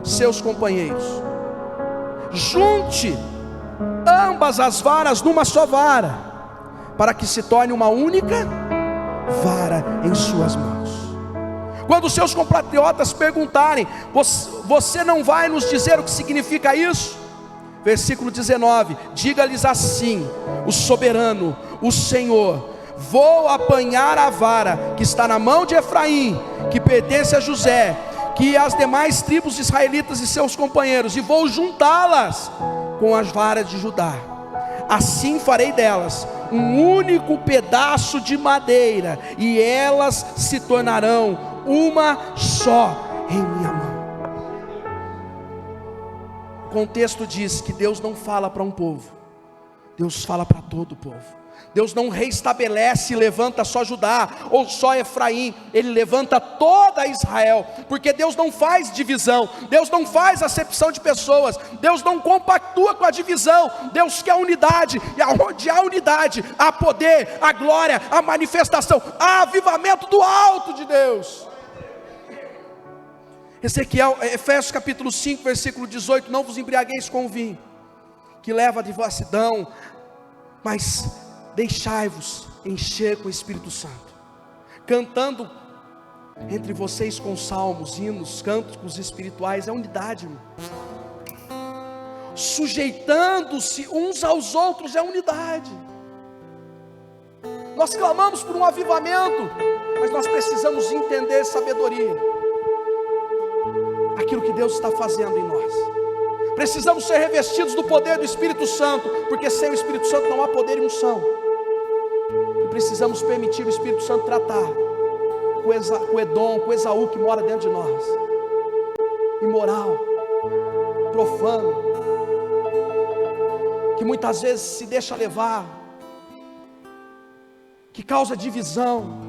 seus companheiros. Junte ambas as varas numa só vara, para que se torne uma única vara em suas mãos. Quando seus compatriotas perguntarem, você não vai nos dizer o que significa isso? Versículo 19, diga-lhes assim: o soberano, o Senhor, vou apanhar a vara que está na mão de Efraim, que pertence a José, que as demais tribos israelitas e seus companheiros, e vou juntá-las com as varas de Judá. Assim farei delas um único pedaço de madeira, e elas se tornarão uma só em minha mão. O contexto diz que Deus não fala para um povo, Deus fala para todo o povo. Deus não reestabelece e levanta só Judá ou só Efraim, Ele levanta toda Israel, porque Deus não faz divisão, Deus não faz acepção de pessoas, Deus não compactua com a divisão, Deus quer unidade, e aonde há unidade, há poder, há glória, há manifestação, há avivamento do alto de Deus. Efésios capítulo 5, versículo 18, não vos embriagueis com o vinho, que leva à devassidão, mas deixai-vos encher com o Espírito Santo, cantando entre vocês com salmos, hinos, cânticos espirituais, é unidade, irmão. Sujeitando-se uns aos outros, é unidade. Nós clamamos por um avivamento, mas nós precisamos entender sabedoria, aquilo que Deus está fazendo em nós. Precisamos ser revestidos do poder do Espírito Santo, porque sem o Espírito Santo não há poder e unção. E precisamos permitir o Espírito Santo tratar com o Edom, com o Esaú que mora dentro de nós, imoral, profano, que muitas vezes se deixa levar, que causa divisão,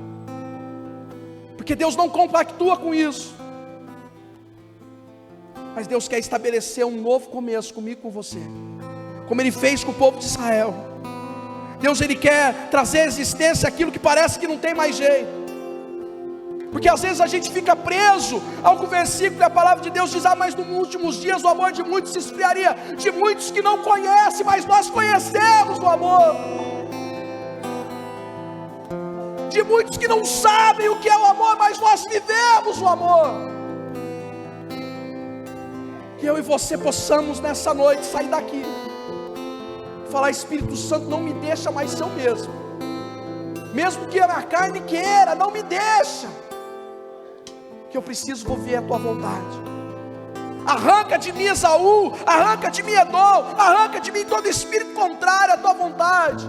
porque Deus não compactua com isso. Mas Deus quer estabelecer um novo começo comigo e com você, como Ele fez com o povo de Israel. Deus, Ele quer trazer à existência aquilo que parece que não tem mais jeito, porque às vezes a gente fica preso ao versículo e a palavra de Deus diz: mas nos últimos dias o amor de muitos se esfriaria, de muitos que não conhecem, mas nós conhecemos o amor. de muitos que não sabem o que é o amor, mas nós vivemos o amor. Que eu e você possamos nessa noite sair daqui, falar: Espírito Santo, não me deixa mais ser o mesmo, mesmo que a minha carne queira, não me deixa, que eu preciso viver a tua vontade. Arranca de mim Esaú, arranca de mim Edom, arranca de mim todo espírito contrário à tua vontade,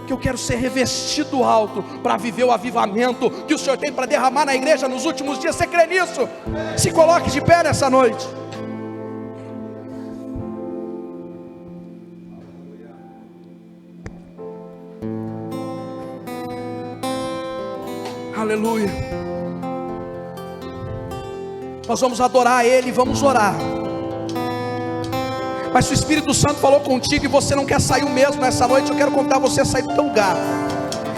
que eu quero ser revestido alto para viver o avivamento que o Senhor tem para derramar na igreja nos últimos dias. Você crê nisso? Se coloque de pé nessa noite. Aleluia. Nós vamos adorar Ele, vamos orar. Mas se o Espírito Santo falou contigo e você não quer sair o mesmo nessa noite, eu quero convidar você a sair do teu lugar,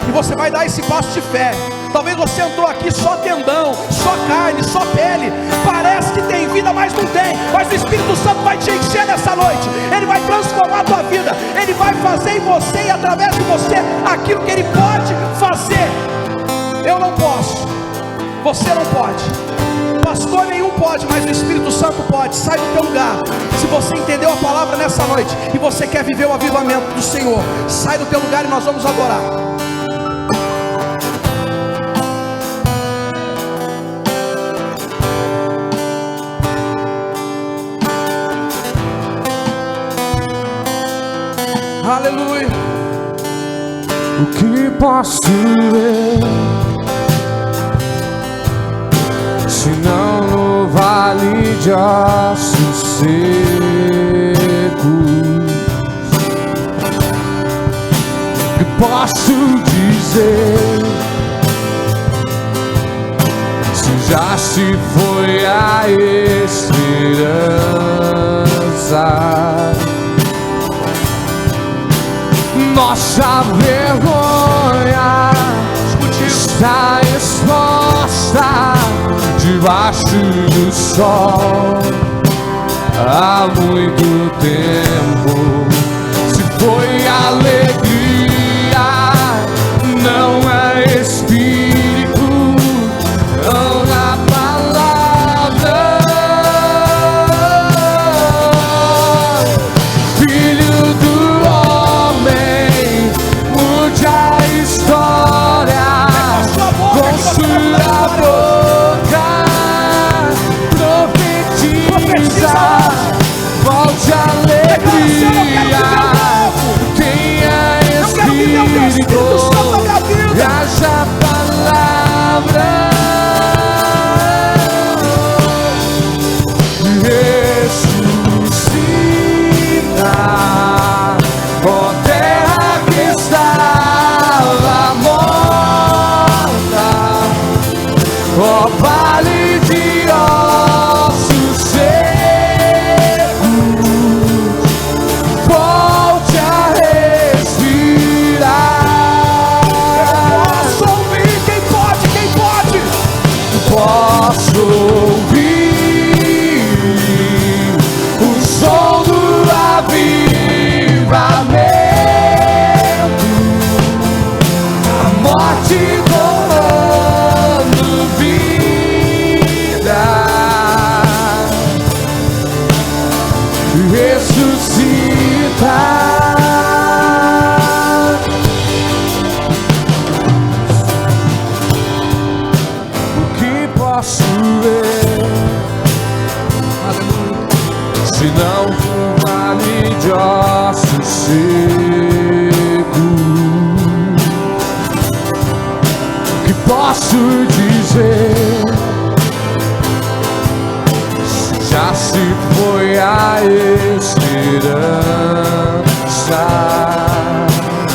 e você vai dar esse passo de fé. Talvez você entrou aqui só tendão, só carne, só pele, parece que tem vida, mas não tem. Mas o Espírito Santo vai te encher nessa noite, Ele vai transformar a tua vida, Ele vai fazer em você e através de você aquilo que Ele pode fazer. Eu não posso, você não pode, pastor nenhum pode, mas o Espírito Santo pode. Sai do teu lugar. Se você entendeu a palavra nessa noite e você quer viver o avivamento do Senhor, sai do teu lugar e nós vamos adorar. Aleluia. O que posso ver, se não no vale de ossos secos? Que posso dizer, se já se foi a esperança? Nossa vergonha está exposta debaixo do sol há muito tempo. Se foi alegria, não é espírito, não é palavra. Filho do homem, mude a história com sua boca, profetiza, volte a alegria, tenha espírito, haja palavra, ressuscita, ó terra que estava morta, ó vale de ossos secos, volte a respirar. Posso ouvir, quem pode, quem pode? Posso ouvir o som do avivamento, a morte tomando vida, ressuscita. O que posso ver, se não um vale de ossos secos? Que posso dizer, se já se foi a esperança?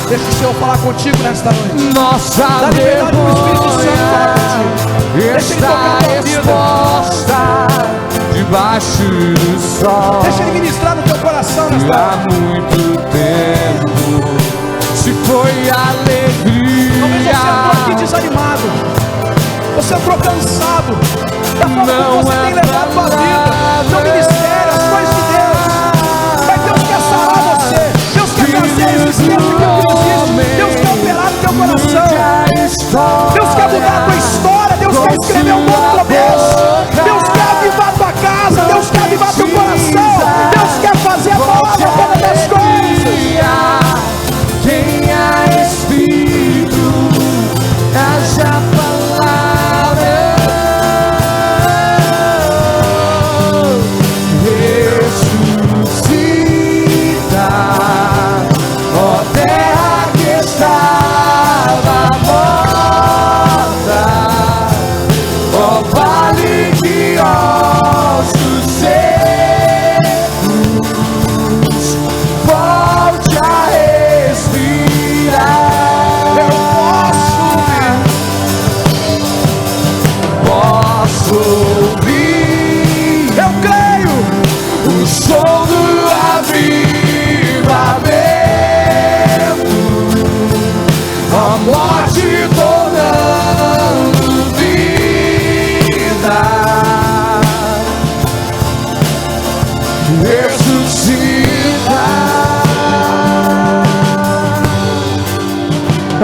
Deixa o Senhor falar contigo nesta noite. Nossa Dá liberdade pro Espírito Santo falar vergonha contigo. Deixa ele está tocar a tua vida. exposta debaixo do sol Deixa Ele ministrar no teu coração nesta há noite. muito tempo. Se foi Talvez você entrou aqui alegria, desanimado, você entrou cansado da forma não como você é tem levado a tua vida, seu ministério, as coisas de Deus. Mas Deus quer sarar você, Deus quer trazer esse espírito que não existe, Deus quer operar no teu coração.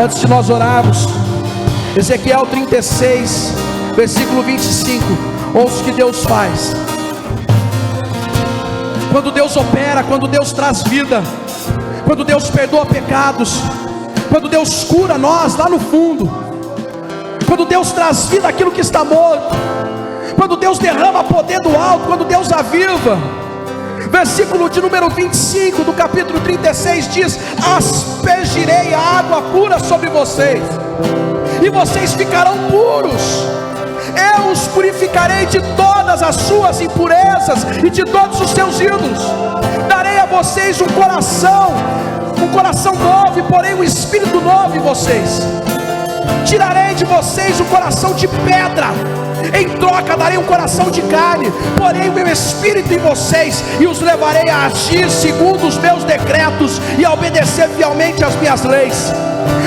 Antes de nós orarmos, Ezequiel 36, versículo 25, ouça o que Deus faz. Quando Deus opera, quando Deus traz vida, quando Deus perdoa pecados, quando Deus cura nós lá no fundo, quando Deus traz vida àquilo que está morto, quando Deus derrama poder do alto, quando Deus aviva. Versículo de número 25 do capítulo 36 diz: aspergirei a água pura sobre vocês, e vocês ficarão puros. Eu os purificarei de todas as suas impurezas e de todos os seus ídolos. Darei a vocês um coração novo, e porém um espírito novo em vocês. Tirarei de vocês o coração de pedra, em troca darei um coração de carne, porém o meu espírito em vocês, e os levarei a agir segundo os meus decretos e a obedecer fielmente às minhas leis.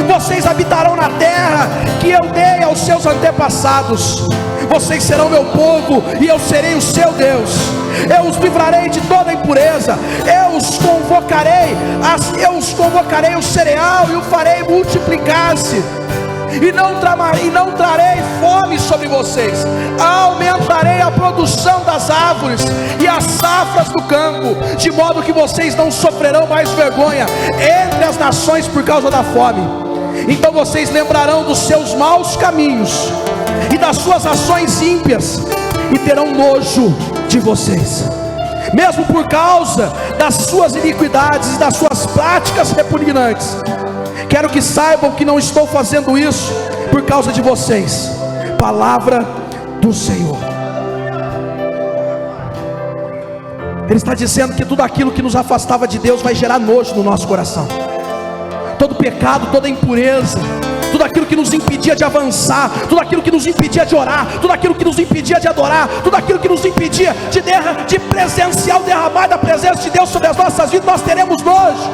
Vocês habitarão na terra que eu dei aos seus antepassados. Vocês serão meu povo e eu serei o seu Deus. Eu os livrarei de toda impureza. Eu os convocarei o cereal e o farei multiplicar-se. E não trarei fome sobre vocês. Aumentarei a produção das árvores e as safras do campo, de modo que vocês não sofrerão mais vergonha entre as nações por causa da fome. Então vocês lembrarão dos seus maus caminhos e das suas ações ímpias, e terão nojo de vocês, mesmo por causa das suas iniquidades e das suas práticas repugnantes. Quero que saibam que não estou fazendo isso por causa de vocês. Palavra do Senhor. Ele está dizendo que tudo aquilo que nos afastava de Deus vai gerar nojo no nosso coração. Todo pecado, toda impureza, tudo aquilo que nos impedia de avançar, tudo aquilo que nos impedia de orar, tudo aquilo que nos impedia de adorar, tudo aquilo que nos impedia de presenciar o derramar da presença de Deus sobre as nossas vidas, nós teremos nojo.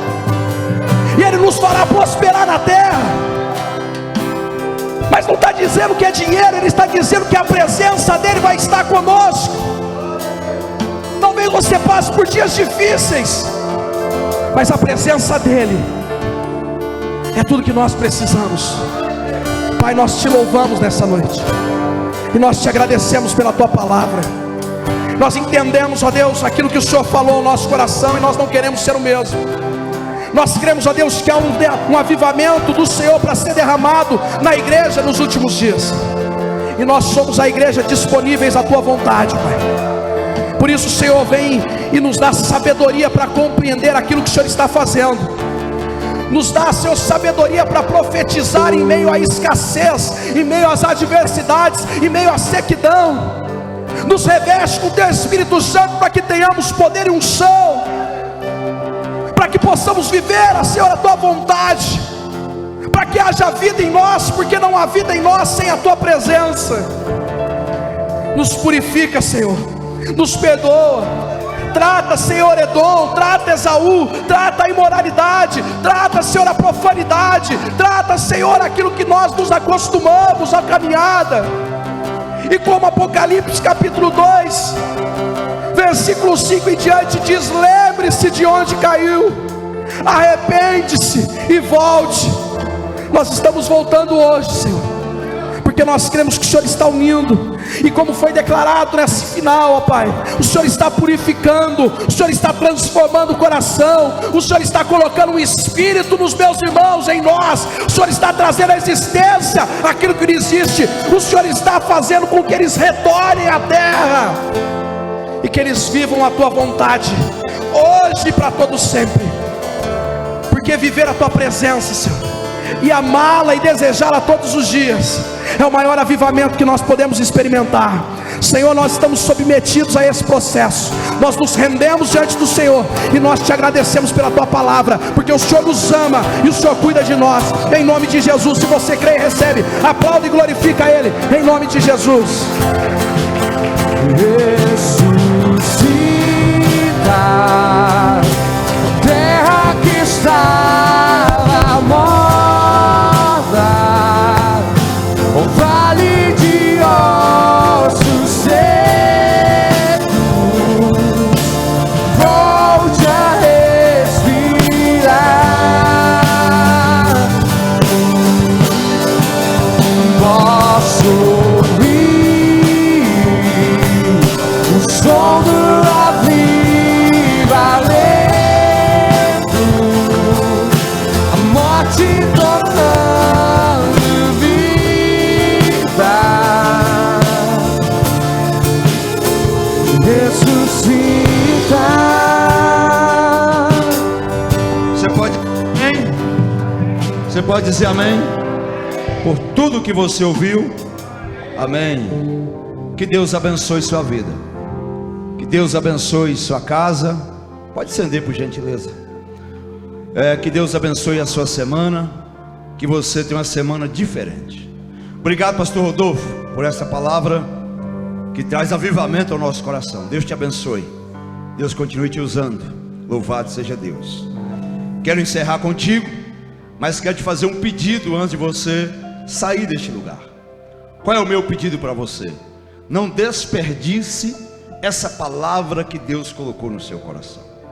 E Ele nos fará prosperar na terra. Mas não está dizendo que é dinheiro, Ele está dizendo que a presença dEle vai estar conosco. Talvez você passe por dias difíceis, mas a presença dEle é tudo que nós precisamos. Pai, nós te louvamos nessa noite, e nós te agradecemos pela Tua palavra. Nós entendemos, ó Deus, aquilo que o Senhor falou ao nosso coração, e nós não queremos ser o mesmo. Nós cremos, ó Deus, que há um avivamento do Senhor para ser derramado na igreja nos últimos dias. E nós somos a igreja disponíveis à Tua vontade, Pai. Por isso, Senhor, vem e nos dá sabedoria para compreender aquilo que o Senhor está fazendo. Nos dá, Senhor, sabedoria para profetizar em meio à escassez, em meio às adversidades, em meio à sequidão. Nos reveste com o Teu Espírito Santo para que tenhamos poder e unção, para que possamos viver, Senhor, a Tua vontade, para que haja vida em nós, porque não há vida em nós sem a Tua presença. Nos purifica, Senhor, nos perdoa. Trata, Senhor, Edom, trata Esaú, trata a imoralidade, trata, Senhor, a profanidade, trata, Senhor, aquilo que nós nos acostumamos, a caminhada. E como Apocalipse capítulo 2, versículo 5 em diante diz: lembre-se de onde caiu, arrepende-se e volte. Nós estamos voltando hoje, Senhor, porque nós cremos que o Senhor está unindo. E como foi declarado nesse final, ó Pai, o Senhor está purificando, o Senhor está transformando o coração, o Senhor está colocando um espírito nos meus irmãos, em nós. O Senhor está trazendo à existência aquilo que não existe. O Senhor está fazendo com que eles retornem à terra e que eles vivam a Tua vontade, hoje e para todo sempre. Porque viver a Tua presença, Senhor, e amá-la e desejá-la todos os dias, é o maior avivamento que nós podemos experimentar. Senhor, nós estamos submetidos a esse processo, nós nos rendemos diante do Senhor, e nós te agradecemos pela Tua palavra, porque o Senhor nos ama e o Senhor cuida de nós. Em nome de Jesus, se você crê e recebe, aplaude e glorifica Ele, em nome de Jesus. Ressuscita, terra que estava morta, o vale de ossos secos, volte todo avivamento, a morte tornando vida, ressuscita. Você pode dizer amém? Por tudo que você ouviu, amém. Que Deus abençoe sua vida, que Deus abençoe sua casa. Pode acender por gentileza. Que Deus abençoe a sua semana, que você tenha uma semana diferente. Obrigado, pastor Rodolfo, por essa palavra que traz avivamento ao nosso coração. Deus te abençoe, Deus continue te usando. Louvado seja Deus. Quero encerrar contigo, mas quero te fazer um pedido antes de você sair deste lugar. Qual é o meu pedido para você? Não desperdice essa palavra que Deus colocou no seu coração.